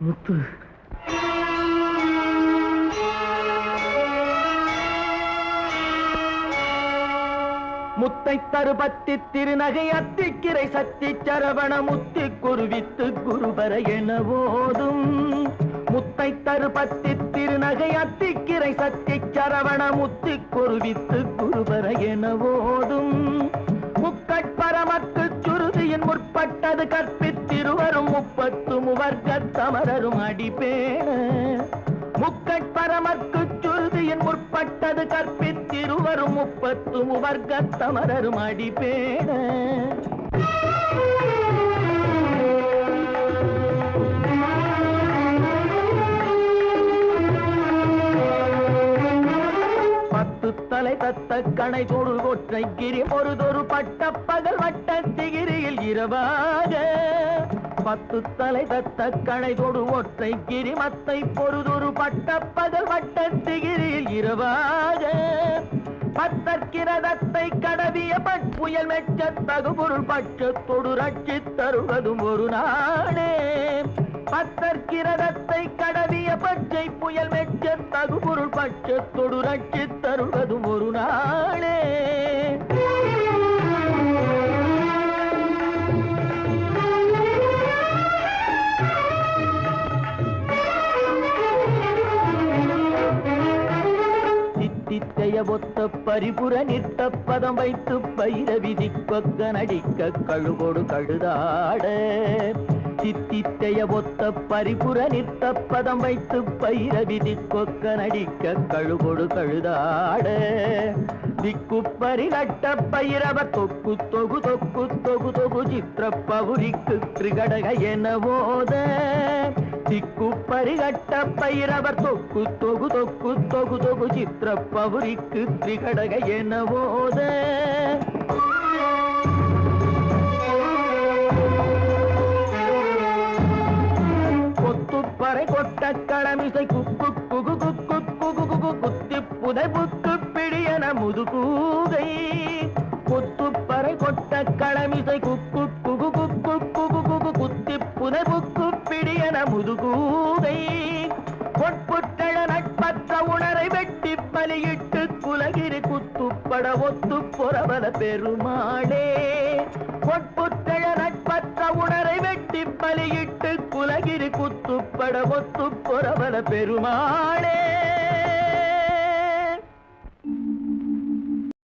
முத்து முத்தை தருபத்தி திருநகை அத்திக்கிரை சத்தி சரவண முத்தி குருவித்து குருபர என ஓதும் முத்தை தருபத்தி திருநகை அத்திக்கிரை சத்தி சரவண முத்தி குருவித்து குருபர என ஓதும் முக்கட்பரமக்கு சுருதியின் முற்பட்டது கற்பித்திருவரும் 30 முவர்க்கத்தமரரும் அடிப்பேண முக்கட்பரமக்கு சுருதியின் முற்பட்டது கற்பித்திருவரும் 30 முவர்க்கத்தமரரும் அடிப்பேண தலை தத்த கணை தொடு ஒற்றை கிரி பொறுதொரு பட்ட பகல் வட்ட திகிரியில் இரவாக 10 தலை தத்த கணை தொடு ஒற்றை கிரி மத்தை பொறுதொரு பட்ட பகல் வட்ட திகிரியில் இரவாக பத்தற்கிரதத்தை கடவிய பட்புயல் மெச்ச தகுபொருள் பட்சத்தொடு ரட்சி தருவதும் ஒரு நாளே பத்தற்கிரதத்தை கடவிய பச்சை புயல் மெச்ச தகுபொருள் பட்சத்தொடு ரட்சி தருவதும் ஒரு நாளே சித்தித்தைய ஒத்த பரிபுர நிற்க பதம் வைத்து பயிர விதி கொக்க நடிக்க கழுகோடு கழுதாட சித்தித்தைய ஒத்த பரிபுர நிற்க பதம் வைத்து பயிர விதி கொக்க நடிக்க கழுகோடு கழுதாட திக்கு பரிகட்ட பயிரவ தொக்கு தொகு தொக்கு தொகு தொகு சித்திர பவுரிக்கு திரிகடக என போத திக்கு பரிகட்ட பைரவர் தொக்கு தொகு தொக்கு தொகு தொகு சித்திர பவுரிக்கு திரிகடக என போத கொத்துப்பறை கொட்ட களமிசை குக்கு குகு குக்கு குகு குகு குத்தி புதை புக்கு பிடியன முதுகூகை கொத்துப்பறை கொட்ட களமிசை குக்கு குகு குக்கு குகு குகு குத்தி புதை புக்கு பிடியன முதுகூகை பொற்புற்றழ நட்பற்ற உணரை வெட்டி பலியிட்டு குலகிரி குத்துப்பட ஒத்து பொறவல பெருமாளே பொற்புற்றழ நட்பற்ற உணரை வெட்டி பலியிட்டு குலகிரி குத்துப்பட ஒத்து பொறவல பெருமாளே